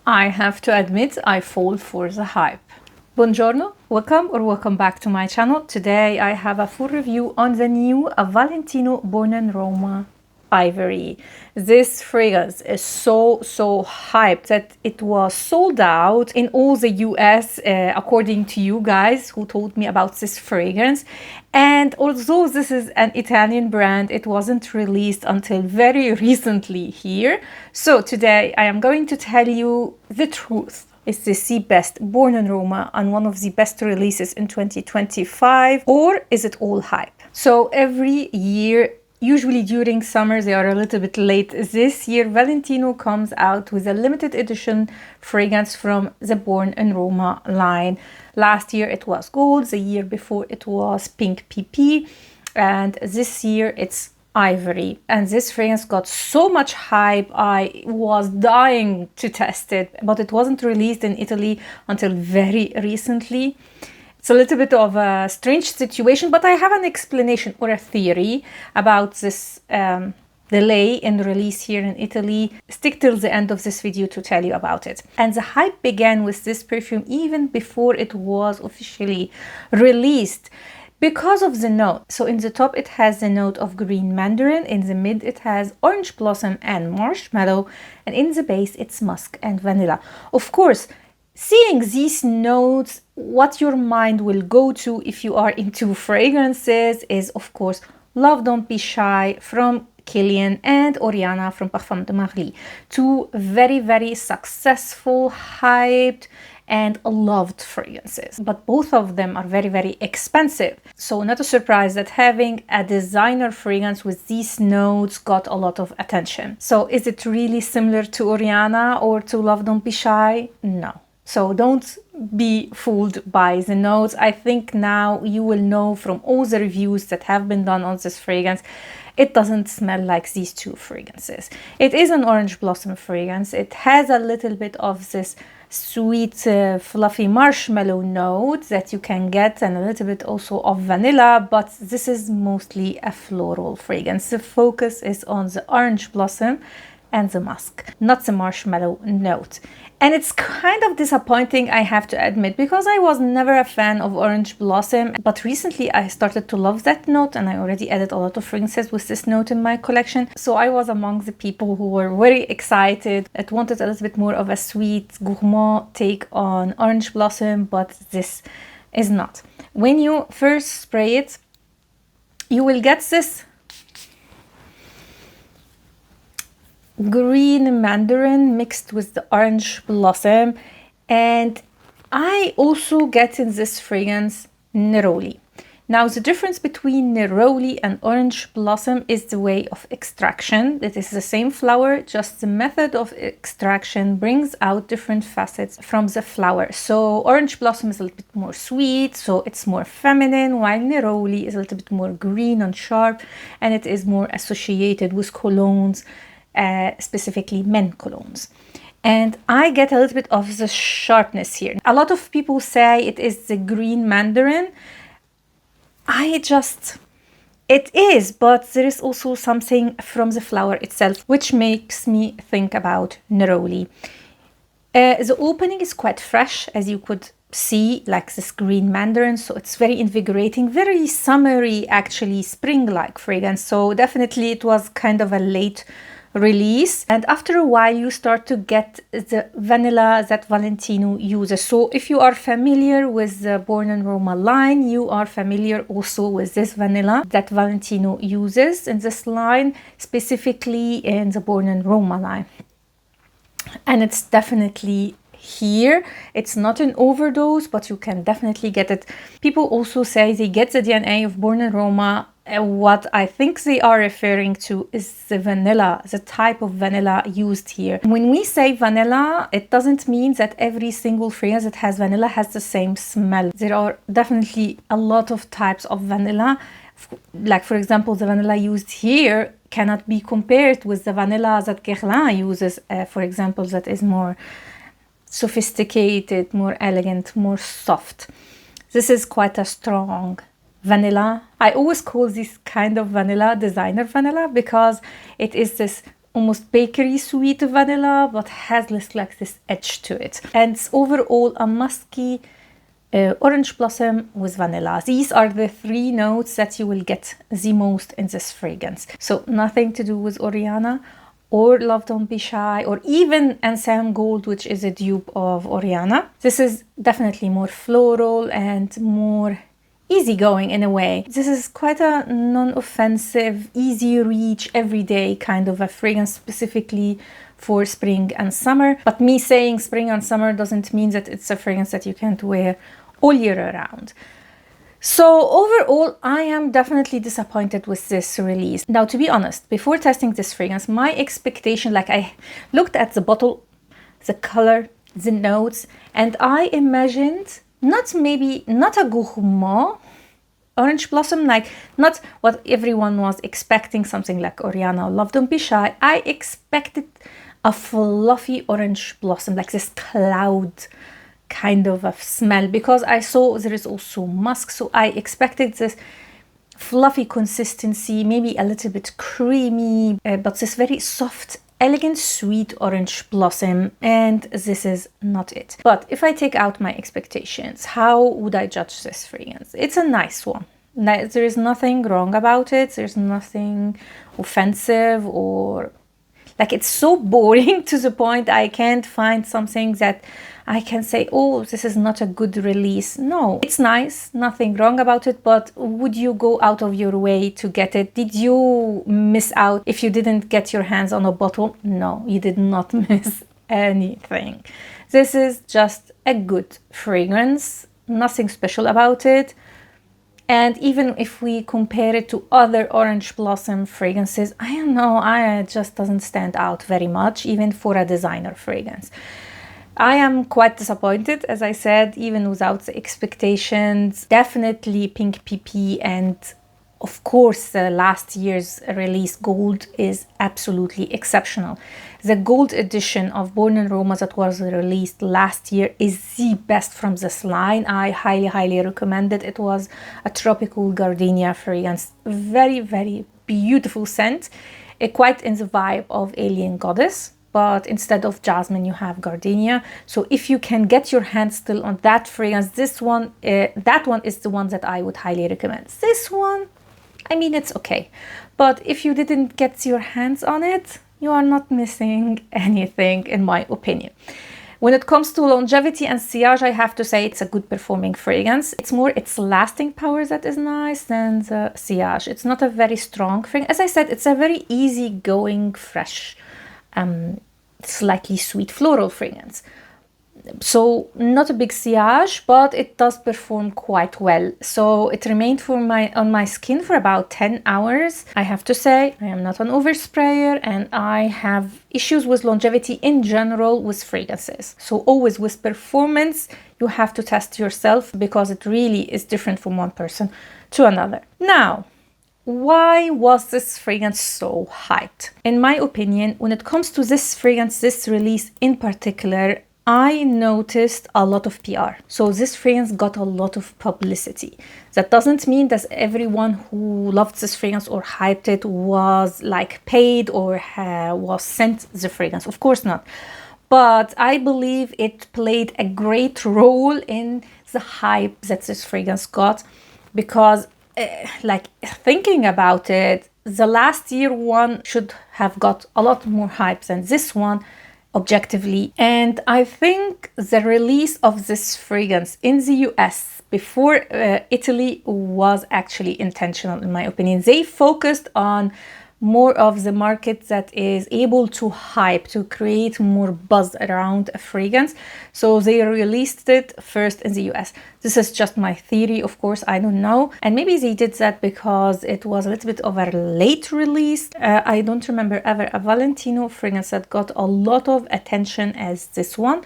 I have to admit, I fall for the hype. Buongiorno, welcome back to my channel. Today I have a full review on the new Valentino Born in Roma Ivory. This fragrance is so hyped that it was sold out in all the US, according to you guys who told me about this fragrance. And although this is an Italian brand, it wasn't released until very recently here. So today I am going to tell you the truth. Is this the best Born in Roma and one of the best releases in 2025, or is it all hype? So every year, usually during summer, they are a little bit late. This year, Valentino comes out with a limited edition fragrance from the Born in Roma line. Last year it was gold, the year before it was pink PP, and this year it's Ivory. And this fragrance got so much hype, I was dying to test it, but it wasn't released in Italy until very recently. It's a little bit of a strange situation, but I have an explanation or a theory about this delay in release here in Italy. Stick till the end of this video to tell you about it. And the hype began with this perfume even before it was officially released, because of the note. So in the top it has the note of green mandarin, in the mid it has orange blossom and marshmallow, and in the base it's musk and vanilla. Of course, seeing these notes, what your mind will go to if you are into fragrances is of course Love Don't Be Shy from Kilian and Oriana from Parfum de Marly. Two very successful, hyped and loved fragrances, but both of them are very expensive. So not a surprise that having a designer fragrance with these notes got a lot of attention. So is it really similar to Oriana or to Love Don't Be Shy? No. So don't be fooled by the notes. I think now you will know from all the reviews that have been done on this fragrance, it doesn't smell like these two fragrances. It is an orange blossom fragrance. It has a little bit of this sweet, fluffy marshmallow note that you can get, and a little bit also of vanilla, but this is mostly a floral fragrance. The focus is on the orange blossom and the musk, not the marshmallow note. And it's kind of disappointing, I have to admit, because I was never a fan of orange blossom, but recently I started to love that note, and I already added a lot of fragrances with this note in my collection. So I was among the people who were very excited. It wanted a little bit more of a sweet gourmand take on orange blossom, but this is not. When you first spray it, you will get this green mandarin mixed with the orange blossom, and I also get in this fragrance neroli. Now the difference between neroli and orange blossom is the way of extraction. It is the same flower, just the method of extraction brings out different facets from the flower. So orange blossom is a little bit more sweet, so it's more feminine, while neroli is a little bit more green and sharp, and it is more associated with colognes, specifically men colognes. And I get a little bit of the sharpness here. A lot of people say it is the green mandarin. It is, but there is also something from the flower itself which makes me think about neroli. The opening is quite fresh, as you could see, like this green mandarin, so it's very invigorating, very summery, actually spring-like fragrance. So definitely it was kind of a late release, and after a while you start to get the vanilla that Valentino uses. So if you are familiar with the Born in Roma line, you are familiar also with this vanilla that Valentino uses in this line, specifically in the Born in Roma line. And it's definitely here. It's not an overdose, but you can definitely get it. People also say they get the DNA of Born in Roma. What I think they are referring to is the vanilla, the type of vanilla used here. When we say vanilla, it doesn't mean that every single fragrance that has vanilla has the same smell. There are definitely a lot of types of vanilla. Like, for example, the vanilla used here cannot be compared with the vanilla that Guerlain uses, for example, that is more sophisticated, more elegant, more soft. This is quite a strong vanilla. I always call this kind of vanilla designer vanilla because it is this almost bakery sweet vanilla, but has this edge to it. And it's overall a musky orange blossom with vanilla. These are the three notes that you will get the most in this fragrance. So nothing to do with Oriana or Love Don't Be Shy, or even Ensemble Gold, which is a dupe of Oriana. This is definitely more floral and more easygoing in a way. This is quite a non-offensive, easy reach, everyday kind of a fragrance, specifically for spring and summer. But me saying spring and summer doesn't mean that it's a fragrance that you can't wear all year around. So overall, I am definitely disappointed with this release. Now, to be honest, before testing this fragrance, my expectation, like I looked at the bottle, the color, the notes, and I imagined not a gourmand orange blossom, like not what everyone was expecting, something like Oriana or Love Don't Be Shy. I expected a fluffy orange blossom, like this cloud kind of a smell, because I saw there is also musk, so I expected this fluffy consistency, maybe a little bit creamy, but this very soft, elegant, sweet orange blossom, and this is not it. But if I take out my expectations, how would I judge this fragrance? It's a nice one. There is nothing wrong about it. There's nothing offensive, or like it's so boring to the point I can't find something that I can say, oh, this is not a good release. No, it's nice, nothing wrong about it, but would you go out of your way to get it? Did you miss out if you didn't get your hands on a bottle? No, you did not miss anything. This is just a good fragrance, nothing special about it. And even if we compare it to other orange blossom fragrances, I don't know, it just doesn't stand out very much, even for a designer fragrance. I am quite disappointed, as I said, even without the expectations. Definitely Pink PP, and of course the last year's release Gold is absolutely exceptional. The Gold edition of Born in Roma that was released last year is the best from this line. I highly recommend it. It was a tropical gardenia fragrance, very beautiful scent, quite in the vibe of Alien Goddess. But instead of jasmine, you have gardenia. So if you can get your hands still on that fragrance, that one is the one that I would highly recommend. This one, I mean, it's okay. But if you didn't get your hands on it, you are not missing anything, in my opinion. When it comes to longevity and sillage, I have to say it's a good performing fragrance. It's more its lasting power that is nice than the sillage. It's not a very strong fragrance. As I said, it's a very easygoing, fresh, slightly sweet floral fragrance. So not a big sillage, but it does perform quite well. So it remained on my skin for about 10 hours. I have to say, I am not an oversprayer, and I have issues with longevity in general with fragrances. So always with performance, you have to test yourself, because it really is different from one person to another. Now, why was this fragrance so hyped? In my opinion, when it comes to this fragrance, this release in particular, I noticed a lot of PR. So this fragrance got a lot of publicity. That doesn't mean that everyone who loved this fragrance or hyped it was like paid or was sent the fragrance. Of course not. But I believe it played a great role in the hype that this fragrance got, because like thinking about it, the last year one should have got a lot more hype than this one, objectively. And I think the release of this fragrance in the US before Italy was actually intentional, in my opinion. They focused on more of the market that is able to hype, to create more buzz around a fragrance. So they released it first in the US. This is just my theory, of course, I don't know. And maybe they did that because it was a little bit of a late release. I don't remember ever a Valentino fragrance that got a lot of attention as this one.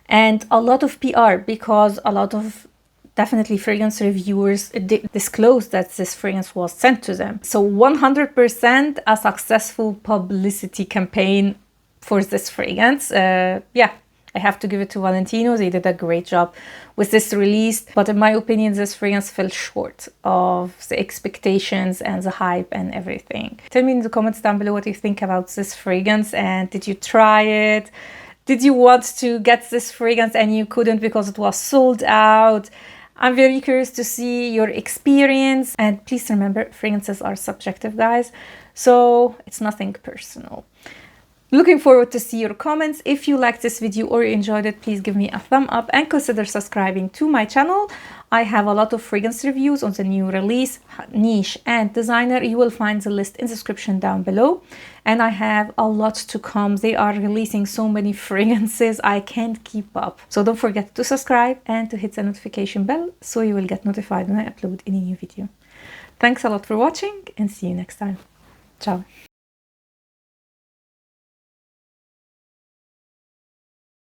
And a lot of PR, because a lot of definitely fragrance reviewers disclosed that this fragrance was sent to them. So 100% a successful publicity campaign for this fragrance. Yeah, I have to give it to Valentino. They did a great job with this release. But in my opinion, this fragrance fell short of the expectations and the hype and everything. Tell me in the comments down below what you think about this fragrance, and did you try it? Did you want to get this fragrance and you couldn't because it was sold out? I'm very curious to see your experience. And please remember, fragrances are subjective, guys. So it's nothing personal. Looking forward to see your comments. If you liked this video or you enjoyed it, please give me a thumb up and consider subscribing to my channel. I have a lot of fragrance reviews on the new release, niche and designer. You will find the list in the description down below. And I have a lot to come. They are releasing so many fragrances, I can't keep up. So don't forget to subscribe and to hit the notification bell so you will get notified when I upload any new video. Thanks a lot for watching and see you next time. Ciao.